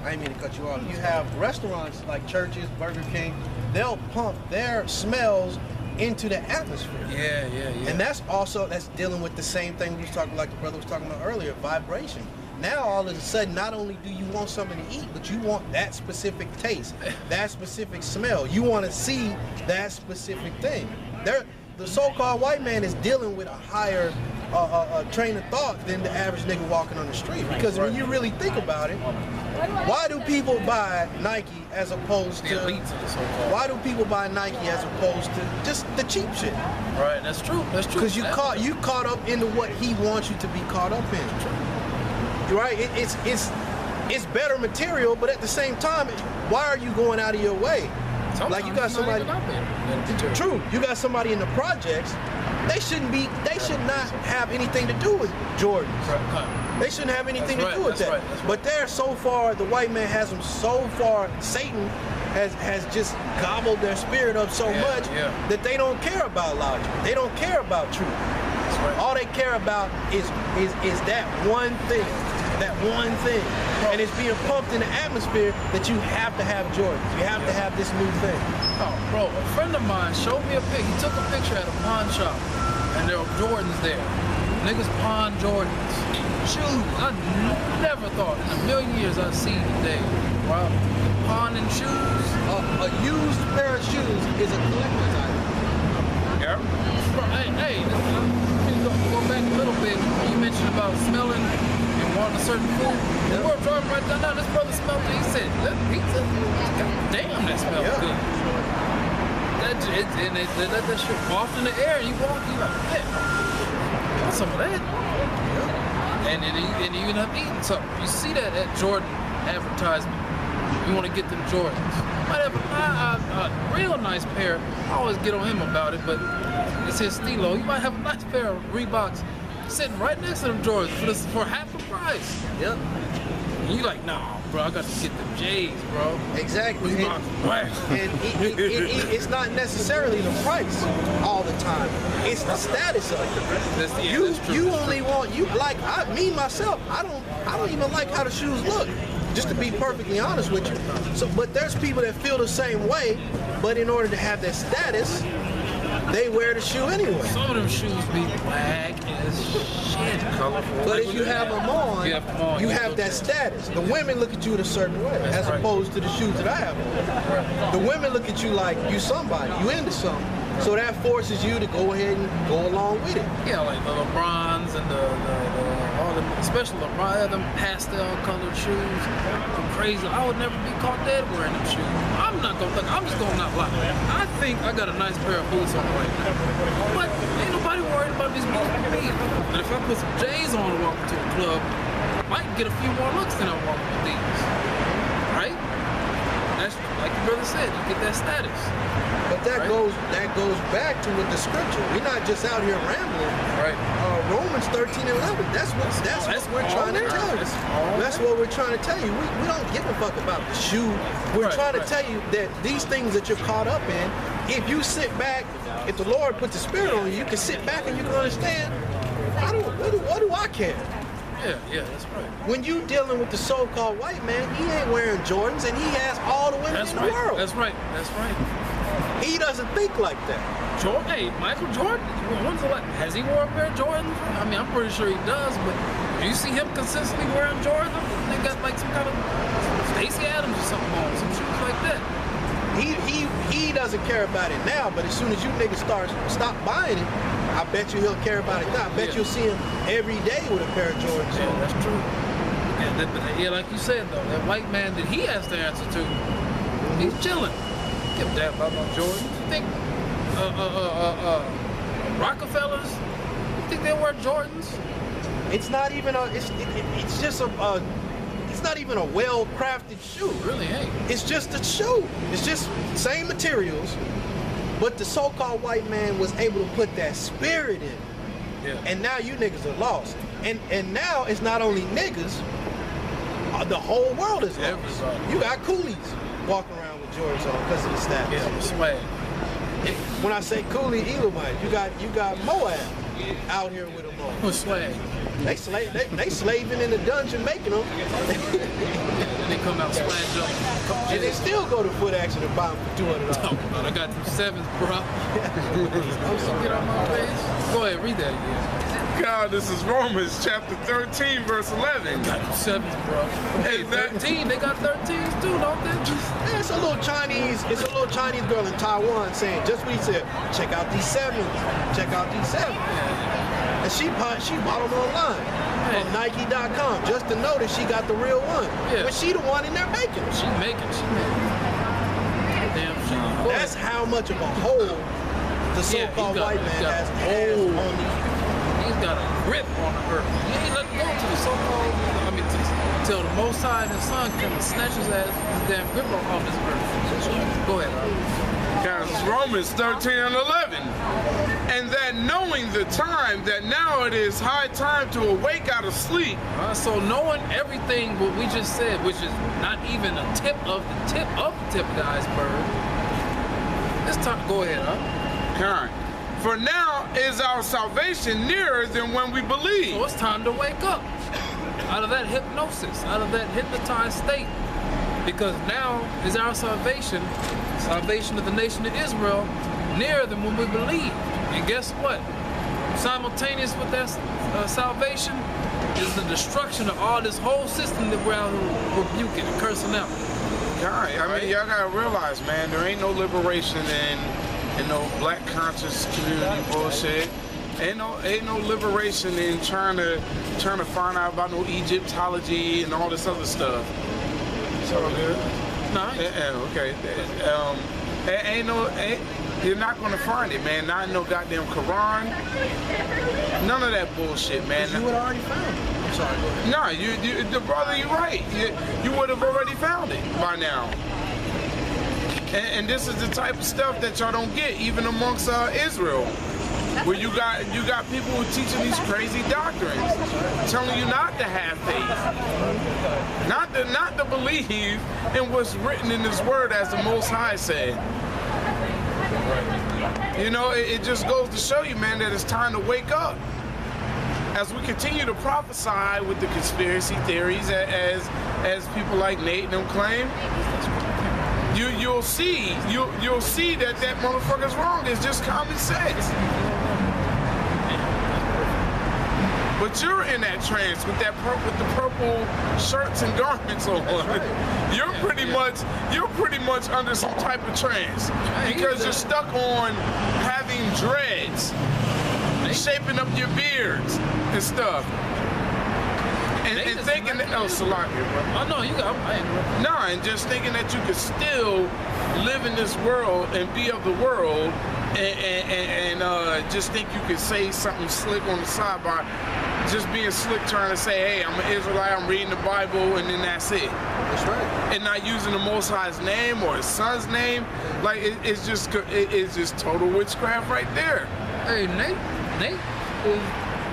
I didn't mean to cut you off. You have restaurants like churches, Burger King, they'll pump their smells into the atmosphere. Yeah. And that's dealing with the same thing we was talking, like the brother was talking about earlier, vibration. Now all of a sudden, not only do you want something to eat, but you want that specific taste, that specific smell. You want to see that specific thing. The so-called white man is dealing with a higher train of thought than the average nigga walking on the street. Because when you really think about it, why do people buy Nike as opposed to why do people buy Nike as opposed to just the cheap shit? Right, that's true. That's true. Because you caught up into what he wants you to be caught up in. Right? It's better material, but at the same time, why are you going out of your way? Sometimes like you got somebody. True, you got somebody in the projects. They should not have anything to do with Jordans. Right. They shouldn't have anything to do with that. Right. But they're so far, the white man has them so far. Satan has just gobbled their spirit up so much that they don't care about logic. They don't care about truth. Right. All they care about is that one thing. That one thing. And it's being pumped in the atmosphere that you have to have Jordans. You have to have this new thing. Oh, bro, a friend of mine showed me a pic. He took a picture at a pawn shop, and there were Jordans there. Niggas pawn Jordans. Shoes. I never thought in a million years I'd see today. Wow. Pawning shoes. A used pair of shoes is a collector's item. Yeah. Hey, go back a little bit. You mentioned about smelling and wanting a certain food. The world driving right down there, this brother smelled it. He said, that pizza, God damn, that smells good. And they let that shit waft in the air, and you walk, you like, yeah, want some of that. And you end up eating something. You see that at Jordan advertisement. You want to get them Jordans. Might have a real nice pair. I always get on him about it, but it's his stilo. You might have a nice pair of Reeboks sitting right next to them Jordans for half the price. Yep. And you like, nah, bro, I got to get them J's, bro. Exactly. And it's not necessarily the price all the time. It's the status of it. You only want me myself. I don't even like how the shoes look. Just to be perfectly honest with you. So, but there's people that feel the same way, but in order to have that status, they wear the shoe anyway. Some of them shoes be black as shit, colorful. But if you have them on, you have that status. The women look at you in a certain way, as opposed to the shoes that I have on. The women look at you like you somebody, you into something. So that forces you to go ahead and go along with it. Yeah, like the LeBrons and all the especially LeBron, them pastel colored shoes. I'm crazy. I would never be caught dead wearing them shoes. I'm not gonna look. I'm just gonna not lie. I think I got a nice pair of boots on right now, but ain't nobody worried about these boots with me. But if I put some J's on and walk into a club, I might get a few more looks than I walk with these. Right? That's like your brother said. You get that status. But that goes back to with the scripture. We're not just out here rambling. Right. Romans 13:11. That's what we're trying to tell you. That's what we're trying to tell you. We don't give a fuck about the shoe. We're trying to tell you that these things that you're caught up in, if you sit back, if the Lord put the Spirit on you, you can sit back and you can understand. What do I care? Yeah, that's right. When you dealing with the so-called white man, he ain't wearing Jordans, and he has all the women in the world. That's right. He doesn't think like that. Jordan, hey, Michael Jordan, has he worn a pair of Jordans? I mean, I'm pretty sure he does, but do you see him consistently wearing Jordans? They got like some kind of Stacey Adams or something on, some shoes like that. He doesn't care about it now, but as soon as you niggas stop buying it, I bet you he'll care about it now. I bet you'll see him every day with a pair of Jordans. Yeah, that's true. Yeah, like you said though, that white man that he has to answer to, he's chilling. Give a damn about no Jordans. You think Rockefellers? You think they wear Jordans? It's not even it's just it's not even a well-crafted shoe. It really ain't. It's just a shoe. It's just same materials, but the so-called white man was able to put that spirit in. Yeah. And now you niggas are lost. And now it's not only niggas, the whole world is lost. Everybody. You got coolies walking around with Jordans on because of the status. Yeah, swag. When I say coolie, Elamite, you got Moab out here with them on. Swag. They slaving in the dungeon making them. They come trying to splash up. And they still go to Foot Action and buy them for $200. I got them 7s, bro. So get on my page. Go ahead, read that again. God, this is Romans chapter 13, verse 11. Got them 7s, bro. Hey, 13, they got 13s too, don't they? Yeah, it's a little Chinese girl in Taiwan saying just what he said. Check out these 7s. Check out these 7s. And she bought them online on Nike.com just to know that she got the real one. Yeah. But she the one in there making them. She making. Damn, she. That's how much of a hold the so-called white man has on these. He's got a grip on the earth. He ain't letting go to the so-called, till the Most High and His Son come and snatch his damn grip off his earth. Go ahead, Guys, Romans 13 and 11. And that knowing the time, that now it is high time to awake out of sleep. So knowing everything what we just said, which is not even a tip of the iceberg, it's time. Go ahead, Kind. For now is our salvation nearer than when we believe. So it's time to wake up out of that hypnosis, out of that hypnotized state. Because now is our salvation of the nation of Israel, nearer than when we believed. And guess what? Simultaneous with that salvation is the destruction of all this whole system that we're out here rebuking and cursing out. I mean, y'all gotta realize, man, there ain't no liberation in no black conscious community bullshit. Ain't no liberation in trying to find out about no Egyptology and all this other stuff. It's all good. No. Okay. You're not gonna find it, man. Not in no goddamn Quran. None of that bullshit, man. You would have already found it. I'm sorry. Go ahead. No, the brother, you're right. You would have already found it by now. And this is the type of stuff that y'all don't get, even amongst Israel, where you got people who teaching these crazy doctrines, telling you not to have faith, not to believe in what's written in this word, as the Most High said. You know, it just goes to show you, man, that it's time to wake up. As we continue to prophesy with the conspiracy theories, as people like Nate and them claim, you'll see that motherfucker's wrong. It's just common sense. But you're in that trance with the purple shirts and garments on. Right. You're pretty much under some type of trance because you're stuck on having dreads, shaping up your beards and stuff. And thinking that, Salaki, bro. Oh, no, you got, and just thinking that you could still live in this world and be of the world and just think you could say something slick on the side by just being slick, trying to say, hey, I'm an Israelite, I'm reading the Bible, and then that's it. That's right. And not using the Most High's name or His Son's name. Like, it's just total witchcraft right there. Hey, Nate is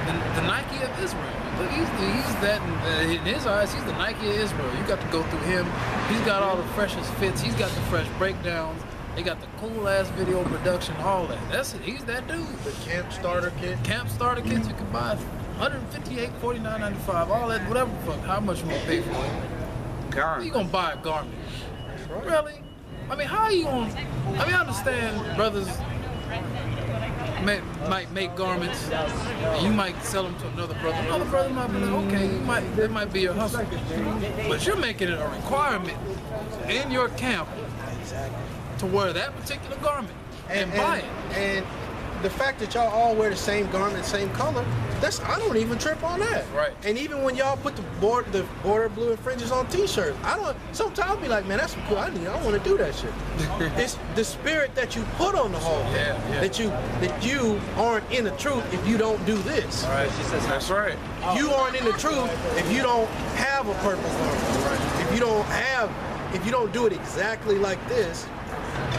the Nike of Israel. He's that, in his eyes, he's the Nike of Israel. You got to go through him. He's got all the freshest fits. He's got the fresh breakdowns. They got the cool-ass video production, all that. That's it. He's that dude. The camp starter kit. Camp starter kits you can buy $158, $49.95, all that, whatever the fuck, how much you want to pay for it. How you going to buy a garment? Right. Really? I mean, how are you going to... I mean, I understand brothers might make garments, and you might sell them to another brother. Another brother might be like, okay, that might be your hustle. But you're making it a requirement in your camp to wear that particular garment and buy it. And the fact that y'all all wear the same garment, same color, I don't even trip on that. Right. And even when y'all put the border blue and fringes on t-shirts, sometimes I'll be like, man, that's cool. I want to do that shit. It's the spirit that you put on the whole thing. Yeah. That you aren't in the truth if you don't do this. All right. That's right. You aren't in the truth if you don't have a purple garment. Right. If you don't do it exactly like this,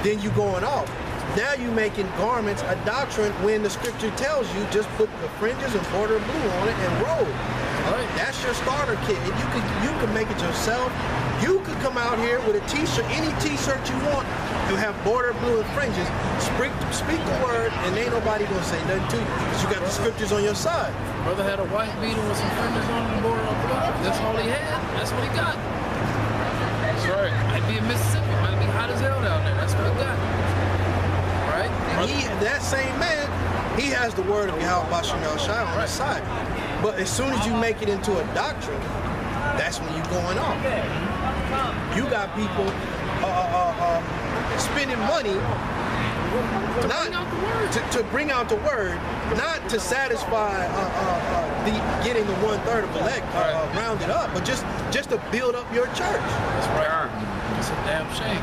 then you going off. Now you making garments a doctrine when the scripture tells you just put the fringes and border blue on it and roll. Right. That's your starter kit. And you can make it yourself. You could come out here with a t-shirt, any t-shirt you want, and have border blue and fringes. Speak the word, and ain't nobody gonna say nothing to you because you got the scriptures on your side. Brother had a white beater with some fringes on the border of blue. That's all he had. That's what he got. has the word of Yahweh Bashar Shai on the side. But as soon as you make it into a doctrine, that's when you're going off. You got people spending money not to bring out the word, not to satisfy getting the 1/3 of elect rounded up, but just to build up your church. That's right. It's a damn shame.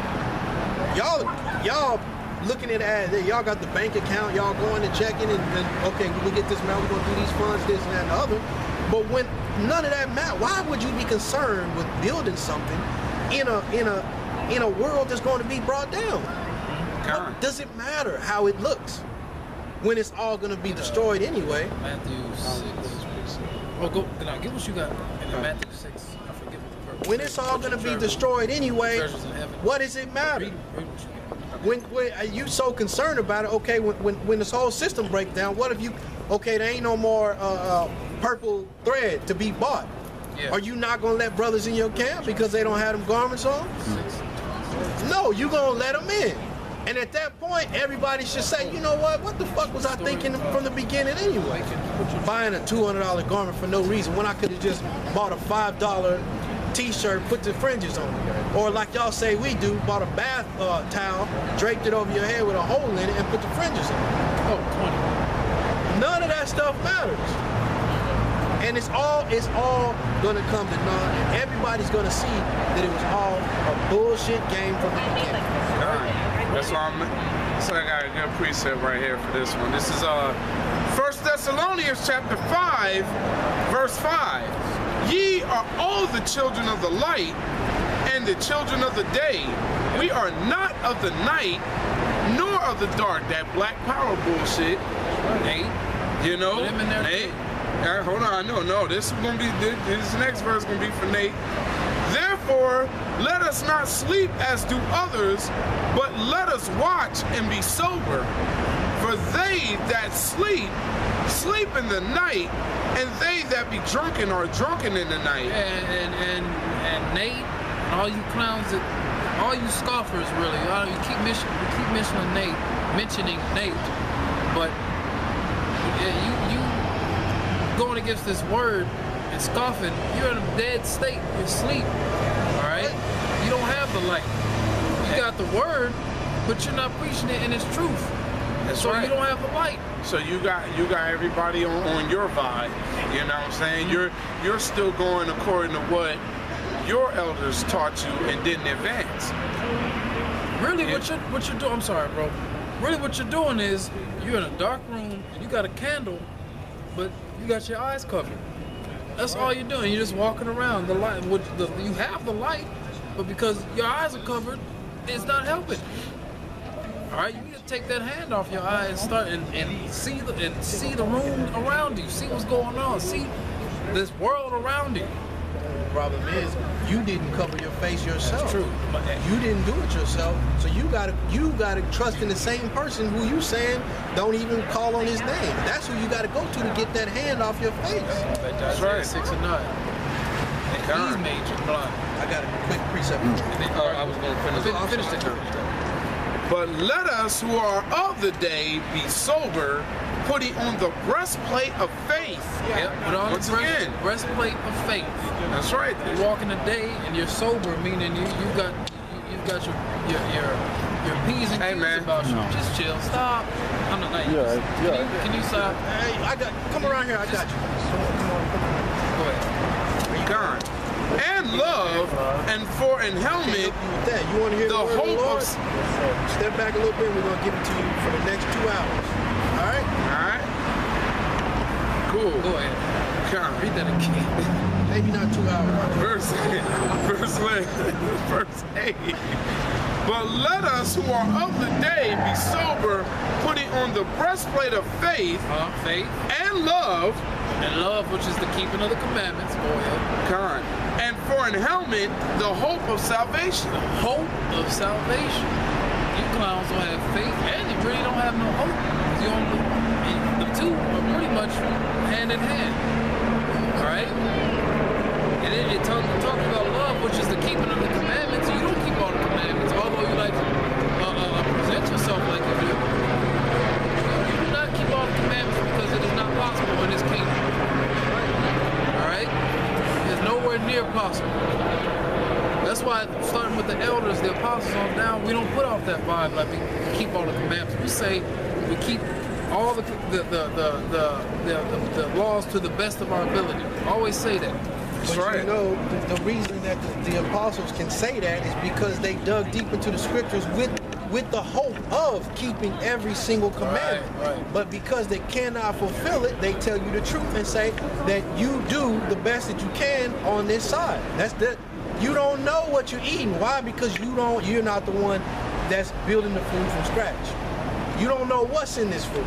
Y'all looking at it as y'all got the bank account, y'all going to check in and okay, we can get this amount, we're gonna do these funds, this and that and the other. But when none of that matters, why would you be concerned with building something in a world that's going to be brought down? Does it matter how it looks when it's all going to be destroyed anyway? Matthew 6. Oh, go. Get what you got in Matthew 6. I forget what the verse. When it's all going to be destroyed anyway, what does it matter? When are you so concerned about it? Okay, when this whole system breaks down, what if you? Okay, there ain't no more purple thread to be bought. Yeah. Are you not going to let brothers in your camp because they don't have them garments on? No, you going to let them in. And at that point, everybody should say, you know what the fuck was I thinking from the beginning anyway? Buying a $200 garment for no reason when I could have just bought a $5 t-shirt, put the fringes on it. Or like y'all say we do, bought a bath towel, draped it over your head with a hole in it and put the fringes on it. Oh, 20. None of that stuff matters. And it's all gonna come to naught, and everybody's gonna see that it was all a bullshit game from the beginning. That's why I got a good precept right here for this one. This is 1 Thessalonians chapter 5, verse 5. Ye are all the children of the light and the children of the day. We are not of the night nor of the dark. That black power bullshit. Nate, you know, Nate. Hold on, no. This next verse is gonna be for Nate. Therefore, let us not sleep as do others, but let us watch and be sober. For they that sleep, sleep in the night, and they that be drunken are drunken in the night. And Nate, and all you clowns, all you scoffers, really, you keep mentioning Nate, but you going against this word and scoffing, you're in a dead state, you're asleep, all right? You don't have the light. You got the word, but you're not preaching it in its truth. That's so right. You don't have the light. So you got everybody on your vibe, you know what I'm saying? Mm-hmm. You're still going according to what your elders taught you and didn't advance. Really, what you're doing, I'm sorry, bro. Really what you're doing is, you're in a dark room, and you got a candle, but you got your eyes covered. That's all you're doing. You're just walking around. The light, you have the light, but because your eyes are covered, it's not helping. All right, you need to take that hand off your eye and start and see the room around you. See what's going on. See this world around you. The problem is you didn't cover your face yourself. That's true. You didn't do it yourself. So you gotta trust in the same person who you saying don't even call on his name. That's who you gotta go to get that hand off your face. That's right. 6 and 9. He's major blind. I got a quick precept. I was gonna finish it. But let us who are of the day be sober, putting on the breastplate of faith. Yep. Once again, breastplate of faith. That's right. You walk in the day and you're sober, meaning you've got your P's and Q's about you. No. Just chill. Stop. I'm not. Can you stop? Hey, come around here. I got you. Come on. Go ahead. Gone. And love, and for an helmet, you want to hear the hope of... Step back a little bit, we're going to give it to you for the next 2 hours. All right? All right. Cool. Go ahead. Come on. Read that again. Maybe not 2 hours. Verse 8. But let us who are of the day be sober, putting on the breastplate of faith, and love, which is the keeping of the commandments. Go ahead. And for an helmet, the hope of salvation. The hope of salvation. You clowns don't have faith, and you really don't have no hope. The two are pretty much hand in hand. All right? And it talks about love, which is the keeping of the commandments. You don't keep all the commandments, although you like to present yourself like you do. You do not keep all the commandments why, starting with the elders, the apostles on down, we don't put off that vibe like we keep all the commandments. We say we keep all the laws to the best of our ability. Always say that. But you know, the reason that the apostles can say that is because they dug deep into the scriptures with the hope of keeping every single commandment. Right. But because they cannot fulfill it, they tell you the truth and say that you do the best that you can on this side. You don't know what you're eating. Why? Because you're not the one that's building the food from scratch. You don't know what's in this food.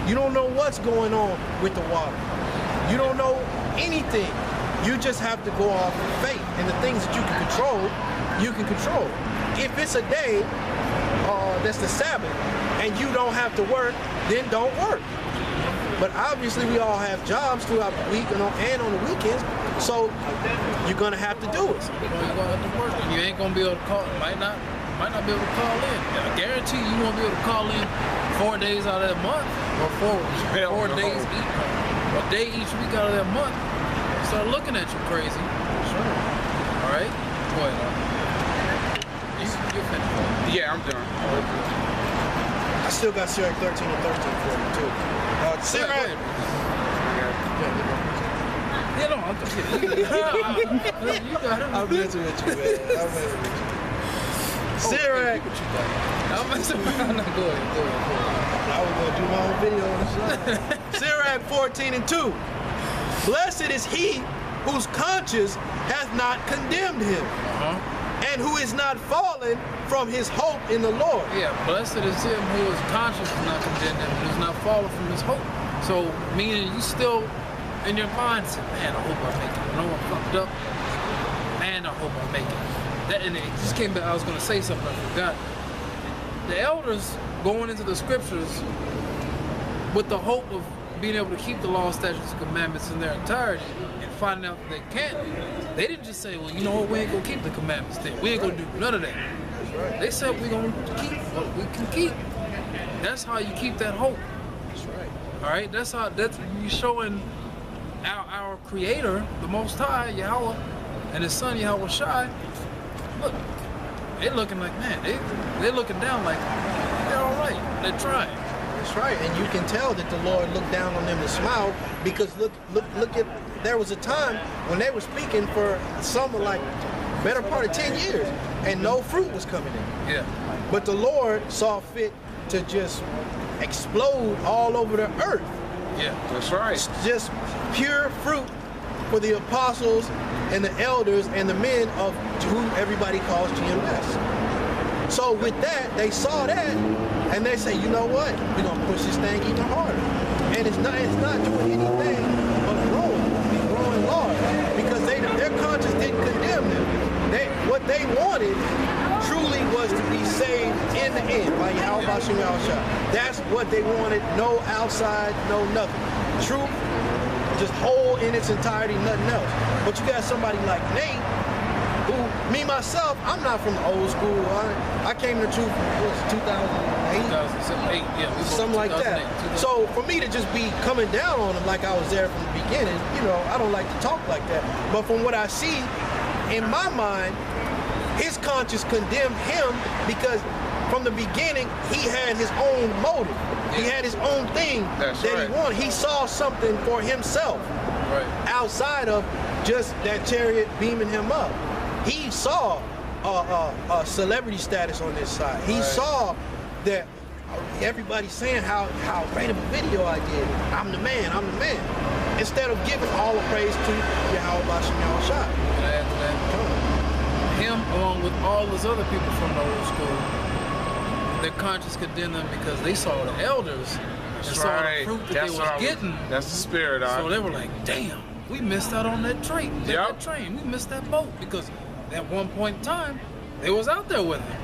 You don't know what's going on with the water. You don't know anything. You just have to go off of faith, and the things that you can control, you can control. If it's a day that's the Sabbath, and you don't have to work, then don't work. But obviously, we all have jobs throughout the week and on the weekends, so you're gonna have to do it. You're gonna have to work, and you ain't gonna be able to call. Might not be able to call in. I guarantee you won't be able to call in 4 days out of that month, or four days each, a day each week out of that month. Start looking at you crazy. Sure. All right? Go ahead. You're finished. Yeah, I'm done. I still got Sirach 13 and 13 for you, too. Sirach. Yeah, no, I'm just kidding. You got it. I'm messing with you, man. I'm messing with you. Sirach. I'm messing around. Go ahead. I was going to do my own video on the show. Sirach 14 and 2. Blessed is he whose conscience hath not condemned him, and who is not fallen from his hope in the Lord. Yeah, blessed is him whose conscience is not condemned him, and is not fallen from his hope. So, meaning you still, in your mind, say, man, I hope I make it. I know I'm fucked up. Man, I hope I make it. And it just came back, I was going to say something, I forgot. The elders going into the scriptures with the hope of being able to keep the law, statutes, and commandments in their entirety, and finding out that they can't. They didn't just say, well, you know what, we ain't gonna keep the commandments then. We ain't gonna do none of that. Right. They said we're gonna keep what we can keep. That's how you keep that hope. That's right. All right, that's you showing our Creator, the Most High, Yahweh, and His Son Yahweh Shai. Look, they're looking like, man, they're looking down like they're all right. They're trying. That's right, and you can tell that the Lord looked down on them and smiled, because look at, there was a time when they were speaking for something like better part of 10 years, and no fruit was coming in. Yeah. But the Lord saw fit to just explode all over the earth. Yeah. That's right. Just pure fruit for the apostles and the elders and the men of who everybody calls GMS. So with that, they saw that, and they say, you know what? We're gonna push this thing even harder. And it's not doing anything but growing large, because their conscience didn't condemn them. What they wanted truly was to be saved in the end by Yahweh Bashem Yahushua. That's what they wanted. No outside, no nothing. Truth, just whole in its entirety, nothing else. But you got somebody like Nate, who, me myself, I'm not from the old school. I came to truth, what was it, 2008? 2008, yeah. Something like that. So for me to just be coming down on him like I was there from the beginning, you know, I don't like to talk like that. But from what I see, in my mind, his conscience condemned him because from the beginning, he had his own motive. He had his own thing that he wanted. He saw something for himself outside of just that chariot beaming him up. He saw a celebrity status on this side. He saw that everybody's saying how great of a video I did. I'm the man, I'm the man. Instead of giving all the praise to Yahweh Bashem Yahushua. Can I add to that? Him, along with all those other people from the old school, their conscience condemned them because they saw the elders and saw the fruit that they was getting. That's the spirit. So they were like, damn, we missed out on that train. That train. We missed that boat, because at one point in time, they was out there with him.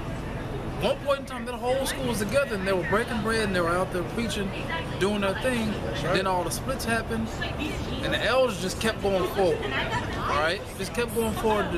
One point in time, that whole school was together, and they were breaking bread, and they were out there preaching, doing their thing. Then all the splits happened, and the elders just kept going forward. All right, just kept going forward.